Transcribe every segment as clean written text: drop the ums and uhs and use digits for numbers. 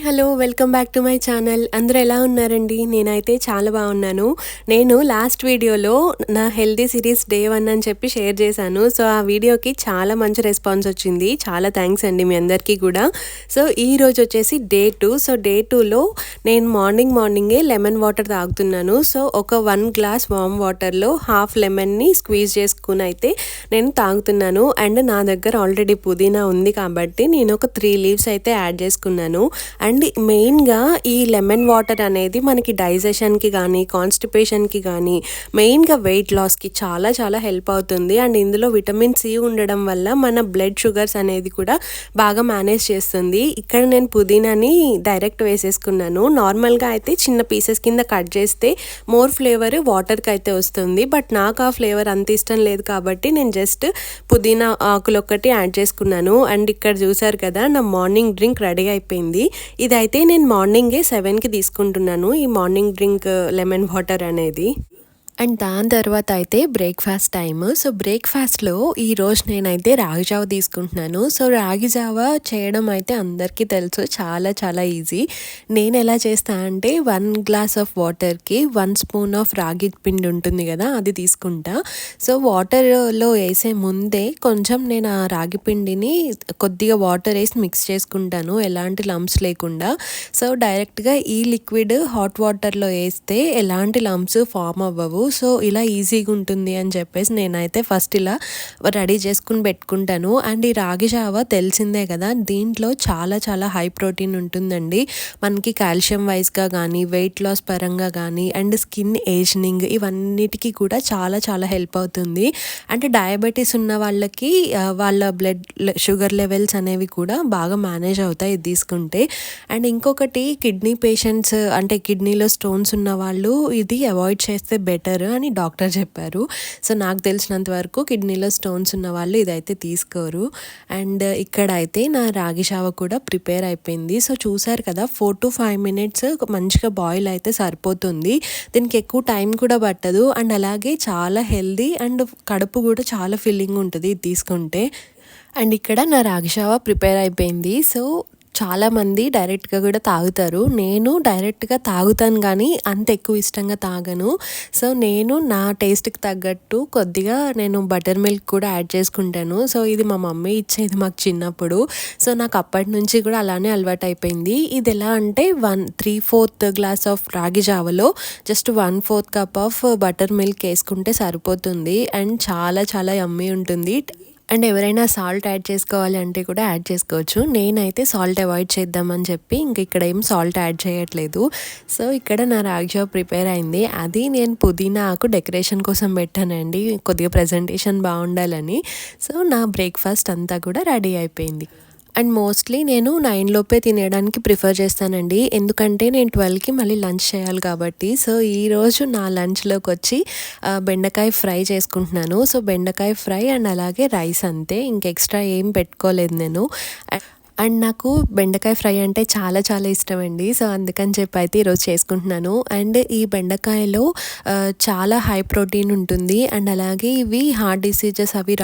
Hello! Welcome back to my channel. అందరూ ఎలా ఉన్నారండి? నేనైతే చాలా బాగున్నాను. నేను లాస్ట్ వీడియోలో నా హెల్తీ సిరీస్ డే 1 అని చెప్పి షేర్ చేశాను. సో, ఆ వీడియోకి చాలా మంచి రెస్పాన్స్ వచ్చింది. చాలా థ్యాంక్స్ అండి మీ అందరికీ కూడా. సో, ఈరోజు వచ్చేసి డే 2. సో, డే 2లో నేను మార్నింగే లెమన్ వాటర్ తాగుతున్నాను. సో, ఒక 1 గ్లాస్ వార్మ్ వాటర్లో హాఫ్ లెమన్ని స్క్వీజ్ చేసుకుని అయితే నేను తాగుతున్నాను. అండ్ నా దగ్గర ఆల్రెడీ పుదీనా ఉంది కాబట్టి నేను ఒక 3 లీవ్స్ అయితే యాడ్ చేసుకున్నాను. అండ్ మెయిన్గా ఈ లెమన్ వాటర్ అనేది మనకి డైజెషన్కి కానీ కాన్స్టిపేషన్కి కానీ మెయిన్గా వెయిట్ లాస్కి చాలా చాలా హెల్ప్ అవుతుంది. అండ్ ఇందులో విటమిన్ సి ఉండడం వల్ల మన బ్లడ్ షుగర్స్ అనేది కూడా బాగా మేనేజ్ చేస్తుంది. ఇక్కడ నేను పుదీనాని డైరెక్ట్ వేసేసుకున్నాను. నార్మల్గా అయితే చిన్న పీసెస్ కింద కట్ చేస్తే మోర్ ఫ్లేవర్ వాటర్కి అయితే వస్తుంది. బట్ నాకు ఆ ఫ్లేవర్ అంత ఇష్టం లేదు కాబట్టి నేను జస్ట్ పుదీనా ఆకులు ఒక్కటి యాడ్ చేసుకున్నాను. అండ్ ఇక్కడ చూసారు కదా నా మార్నింగ్ డ్రింక్ రెడీ అయిపోయింది. ఇదైతే నేను మార్నింగే 7కి తీసుకుంటున్నాను ఈ మార్నింగ్ డ్రింక్ లెమన్ వాటర్ అనేది. అండ్ దాని తర్వాత అయితే బ్రేక్ఫాస్ట్ టైమ్. సో, బ్రేక్ఫాస్ట్లో ఈరోజు నేనైతే రాగి జావ తీసుకుంటున్నాను. సో, రాగి జావ చేయడం అయితే అందరికీ తెలుసు, చాలా చాలా ఈజీ. నేను ఎలా చేస్తా అంటే 1 గ్లాస్ ఆఫ్ వాటర్కి 1 స్పూన్ ఆఫ్ రాగి పిండి ఉంటుంది కదా, అది తీసుకుంటా. సో, వాటర్లో వేసే ముందే కొంచెం నేను ఆ రాగి పిండిని కొద్దిగా వాటర్ వేసి మిక్స్ చేసుకుంటాను, ఎలాంటి లంప్స్ లేకుండా. సో, డైరెక్ట్గా ఈ లిక్విడ్ హాట్ వాటర్లో వేస్తే ఎలాంటి లంప్స్ ఫామ్ అవ్వవు. సో, ఇలా ఈజీగా ఉంటుంది అని చెప్పేసి నేనైతే ఫస్ట్ ఇలా రెడీ చేసుకుని పెట్టుకుంటాను. అండ్ ఈ రాగి జావ తెలిసిందే కదా, దీంట్లో చాలా చాలా హై ప్రోటీన్ ఉంటుందండి. మనకి కాల్షియం వైజ్గా కానీ వెయిట్ లాస్ పరంగా కానీ అండ్ స్కిన్ ఏజ్నింగ్ ఇవన్నిటికీ కూడా చాలా చాలా హెల్ప్ అవుతుంది. అంటే డయాబెటీస్ ఉన్న వాళ్ళకి వాళ్ళ బ్లడ్ షుగర్ లెవెల్స్ అనేవి కూడా బాగా మేనేజ్ అవుతాయి ఇది తీసుకుంటే. అండ్ ఇంకొకటి కిడ్నీ పేషెంట్స్ అంటే కిడ్నీలో స్టోన్స్ ఉన్న వాళ్ళు ఇది అవాయిడ్ చేస్తే బెటర్ అని డాక్టర్ చెప్పారు. సో, నాకు తెలిసినంత వరకు కిడ్నీలో స్టోన్స్ ఉన్న వాళ్ళు ఇదైతే తీసుకోరు. అండ్ ఇక్కడ అయితే నా రాగి జావ కూడా ప్రిపేర్ అయిపోయింది. సో, చూసారు కదా 4 to 5 మినిట్స్ మంచిగా బాయిల్ అయితే సరిపోతుంది. దీనికి ఎక్కువ టైం కూడా పట్టదు. అండ్ అలాగే చాలా హెల్దీ అండ్ కడుపు కూడా చాలా ఫిల్లింగ్ ఉంటుంది ఇది తీసుకుంటే. అండ్ ఇక్కడ నా రాగి జావ ప్రిపేర్ అయిపోయింది. సో, చాలామంది డైరెక్ట్గా కూడా తాగుతారు. నేను డైరెక్ట్గా తాగుతాను కానీ అంత ఎక్కువ ఇష్టంగా తాగను. సో, నేను నా టేస్ట్కి తగ్గట్టు కొద్దిగా నేను బటర్ మిల్క్ కూడా యాడ్ చేసుకుంటాను. సో, ఇది మా మమ్మీ ఇచ్చేది మాకు చిన్నప్పుడు. సో, నాకు అప్పటి నుంచి కూడా అలానే అలవాటు అయిపోయింది. ఇది ఎలా అంటే 3/4 గ్లాస్ ఆఫ్ రాగి జావలో just 1/4 cup of butter milk వేసుకుంటే సరిపోతుంది. అండ్ చాలా చాలా యమ్మీ ఉంటుంది. అండ్ ఎవరైనా సాల్ట్ యాడ్ చేసుకోవాలి అంటే కూడా యాడ్ చేసుకోవచ్చు. నేనైతే సాల్ట్ అవాయిడ్ చేద్దామని చెప్పి ఇంక ఇక్కడ ఏం సాల్ట్ యాడ్ చేయట్లేదు. సో, ఇక్కడ నా రాగి జావ ప్రిపేర్ అయింది. అది నేను పుదీనా ఆకు డెకరేషన్ కోసం పెట్టానండి, కొద్దిగా ప్రజెంటేషన్ బాగుండాలని. సో, నా బ్రేక్ఫాస్ట్ అంతా కూడా రెడీ అయిపోయింది. అండ్ మోస్ట్లీ నేను 9 లోపే తినేయడానికి ప్రిఫర్ చేస్తానండి, ఎందుకంటే నేను 12కి మళ్ళీ లంచ్ చేయాలి కాబట్టి. సో, ఈరోజు నా లంచ్లోకి వచ్చి బెండకాయ ఫ్రై చేసుకుంటున్నాను. సో, బెండకాయ ఫ్రై అండ్ అలాగే రైస్ అంతే, ఇంక ఎక్స్ట్రా ఏం పెట్టుకోలేదు నేను. అండ్ నాకు బెండకాయ ఫ్రై అంటే చాలా చాలా ఇష్టం అండి. సో, అందుకని చెప్పి అయితే ఈరోజు చేసుకుంటున్నాను. అండ్ ఈ బెండకాయలో చాలా హై ప్రోటీన్ ఉంటుంది. అండ్ అలాగే ఇవి హార్ట్ డిసీజెస్ అవి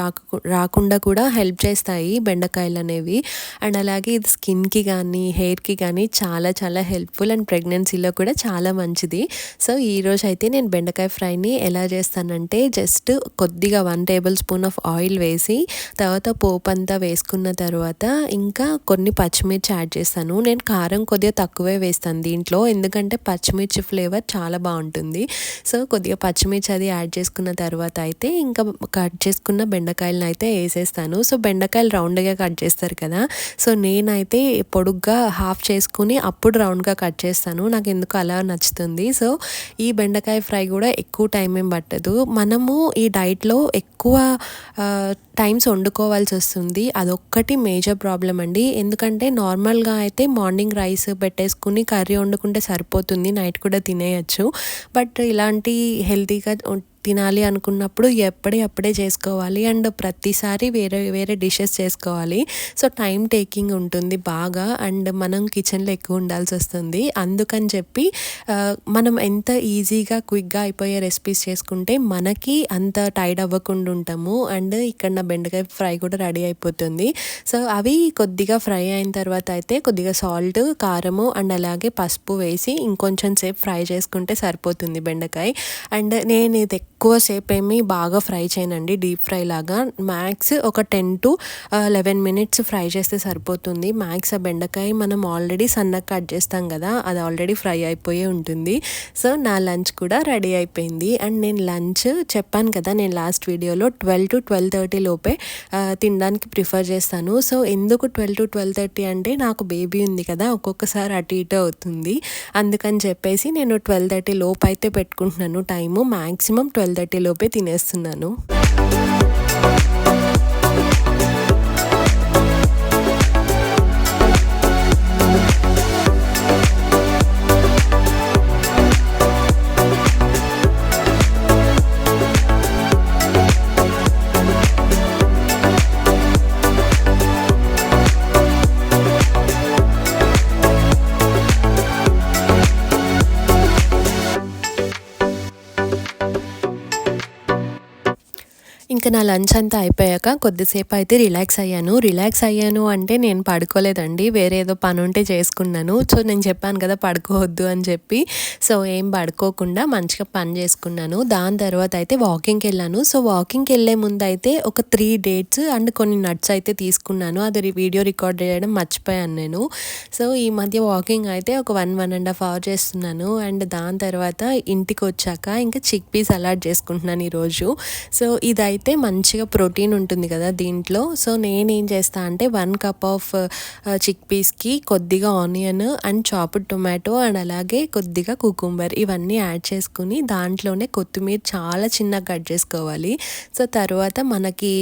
రాకుండా కూడా హెల్ప్ చేస్తాయి బెండకాయలు అనేవి. అండ్ అలాగే ఇది స్కిన్కి కానీ హెయిర్కి కానీ చాలా చాలా హెల్ప్ఫుల్ అండ్ ప్రెగ్నెన్సీలో కూడా చాలా మంచిది. సో, ఈరోజు అయితే నేను బెండకాయ ఫ్రైని ఎలా చేస్తానంటే జస్ట్ కొద్దిగా 1 టేబుల్ స్పూన్ ఆఫ్ ఆయిల్ వేసి తర్వాత పోపు అంతా వేసుకున్న తర్వాత ఇంకా కొన్ని పచ్చిమిర్చి యాడ్ చేస్తాను. నేను కారం కొద్దిగా తక్కువే వేస్తాను దీంట్లో, ఎందుకంటే పచ్చిమిర్చి ఫ్లేవర్ చాలా బాగుంటుంది. సో, కొద్దిగా పచ్చిమిర్చి అది యాడ్ చేసుకున్న తర్వాత అయితే ఇంకా కట్ చేసుకున్న బెండకాయలను అయితే వేసేస్తాను. సో, బెండకాయలు రౌండ్గా కట్ చేస్తారు కదా, సో నేనైతే పొడుగ్గా హాఫ్ చేసుకుని అప్పుడు రౌండ్గా కట్ చేస్తాను, నాకు ఎందుకు అలా నచ్చుతుంది. సో, ఈ బెండకాయ ఫ్రై కూడా ఎక్కువ టైం ఏం పట్టదు. మనము ఈ డైట్లో ఎక్కువ టైమ్స్ వండుకోవాల్సి వస్తుంది, అదొక్కటి మేజర్ ప్రాబ్లం అండి. ఎందుకంటే నార్మల్గా అయితే మార్నింగ్ రైస్ పెట్టేసుకుని కర్రీ వండుకుంటే సరిపోతుంది, నైట్ కూడా తినేయచ్చు. బట్ ఇలాంటి హెల్తీగా తినాలి అనుకున్నప్పుడు అప్పుడే చేసుకోవాలి అండ్ ప్రతిసారి వేరే వేరే డిషెస్ చేసుకోవాలి. సో టైం టేకింగ్ ఉంటుంది బాగా అండ్ మనం కిచెన్లో ఎక్కువ ఉండాల్సి వస్తుంది. అందుకని చెప్పి మనం ఎంత ఈజీగా క్విక్గా అయిపోయే రెసిపీస్ చేసుకుంటే మనకి అంత టైర్డ్ అవ్వకుండా ఉంటాము. అండ్ ఇక్కడ నా బెండకాయ ఫ్రై కూడా రెడీ అయిపోతుంది. సో అవి కొద్దిగా ఫ్రై అయిన తర్వాత అయితే కొద్దిగా సాల్ట్, కారము అండ్ అలాగే పసుపు వేసి ఇంకొంచెం సేపు ఫ్రై చేసుకుంటే సరిపోతుంది బెండకాయ. అండ్ నేను ఇది ఎక్కువసేపు ఏమి బాగా ఫ్రై చేయనండి, డీప్ ఫ్రై లాగా. మ్యాక్స్ ఒక 10 to 11 minutes ఫ్రై చేస్తే సరిపోతుంది. మ్యాక్స్ ఆ బెండకాయ మనం ఆల్రెడీ సన్నగా కట్ చేస్తాం కదా, అది ఆల్రెడీ ఫ్రై అయిపోయి ఉంటుంది. సో నా లంచ్ కూడా రెడీ అయిపోయింది. అండ్ నేను లంచ్ చెప్పాను కదా, నేను లాస్ట్ వీడియోలో 12 to 12:30 లోపే తినడానికి ప్రిఫర్ చేస్తాను. సో ఎందుకు 12 to 12:30 అంటే నాకు బేబీ ఉంది కదా, ఒక్కొక్కసారి అటు ఇటు అవుతుంది. అందుకని చెప్పేసి నేను 12:30 లోపు అయితే పెట్టుకుంటున్నాను టైము. మ్యాక్సిమం 12:30 లోపే తినేస్తున్నాను. ఇంకా నా లంచ్ అంతా అయిపోయాక కొద్దిసేపు అయితే రిలాక్స్ అయ్యాను అంటే నేను పడుకోలేదండి, వేరే ఏదో పని ఉంటే చేసుకున్నాను. సో నేను చెప్పాను కదా పడుకోవద్దు అని చెప్పి, సో ఏం పడుకోకుండా మంచిగా పని చేసుకున్నాను. దాని తర్వాత అయితే వాకింగ్కి వెళ్ళాను. సో వాకింగ్కి వెళ్ళే ముందు అయితే ఒక 3 dates అండ్ కొన్ని నట్స్ అయితే తీసుకున్నాను. అది వీడియో రికార్డ్ చేయడం మర్చిపోయాను నేను. సో ఈ మధ్య వాకింగ్ అయితే ఒక 1.5 hour చేస్తున్నాను. అండ్ దాని తర్వాత ఇంటికి వచ్చాక ఇంకా చిక్ పీస్ సలాడ్ చేసుకుంటున్నాను ఈరోజు. సో ఇదైతే మంచిగా ప్రోటీన్ ఉంటుంది కదా దీంట్లో. సో నేనేం చేస్తా అంటే 1 cup ఆఫ్ చిక్ పీస్కి కొద్దిగా onion and chopped tomato and అలాగే కొద్దిగా కుకుంబర్ ఇవన్నీ యాడ్ చేసుకుని దాంట్లోనే కొత్తిమీర చాలా చిన్నగా కట్ చేసుకోవాలి. సో తర్వాత మనకి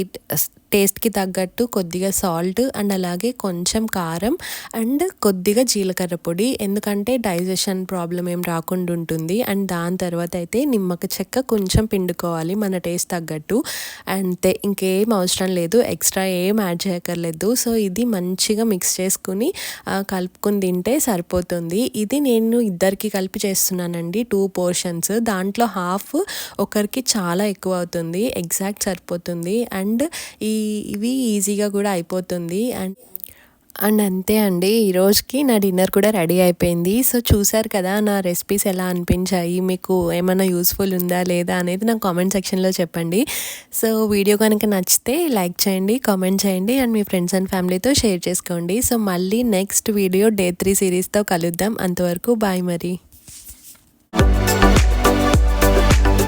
టేస్ట్కి తగ్గట్టు కొద్దిగా సాల్ట్ అండ్ అలాగే కొంచెం కారం అండ్ కొద్దిగా జీలకర్ర పొడి, ఎందుకంటే డైజెషన్ ప్రాబ్లం ఏం రాకుండా ఉంటుంది. అండ్ దాని తర్వాత అయితే నిమ్మక చెక్క కొంచెం పిండుకోవాలి మన టేస్ట్ తగ్గట్టు. అంతే, ఇంకేం అవసరం లేదు, ఎక్స్ట్రా ఏం యాడ్ చేయక్కర్లేదు. సో ఇది మంచిగా మిక్స్ చేసుకుని కలుపుకొని తింటే సరిపోతుంది. ఇది నేను ఇద్దరికి కలిపి చేస్తున్నానండి, 2 portions. దాంట్లో హాఫ్ ఒకరికి చాలా ఎక్కువ అవుతుంది, ఎగ్జాక్ట్ సరిపోతుంది. అండ్ ఇవి ఈజీగా కూడా అయిపోతుంది. అండ్ అంతే అండి, ఈరోజుకి నా డిన్నర్ కూడా రెడీ అయిపోయింది. సో చూసారు కదా నా రెసిపీస్ ఎలా అనిపించాయి, మీకు ఏమైనా యూస్ఫుల్ ఉందా లేదా అనేది నాకు కామెంట్ సెక్షన్లో చెప్పండి. సో వీడియో కనుక నచ్చితే లైక్ చేయండి, కామెంట్ చేయండి అండ్ మీ ఫ్రెండ్స్ అండ్ ఫ్యామిలీతో షేర్ చేసుకోండి. సో మళ్ళీ నెక్స్ట్ వీడియో Day 3 సిరీస్తో కలుద్దాం. అంతవరకు బాయ్ మరి.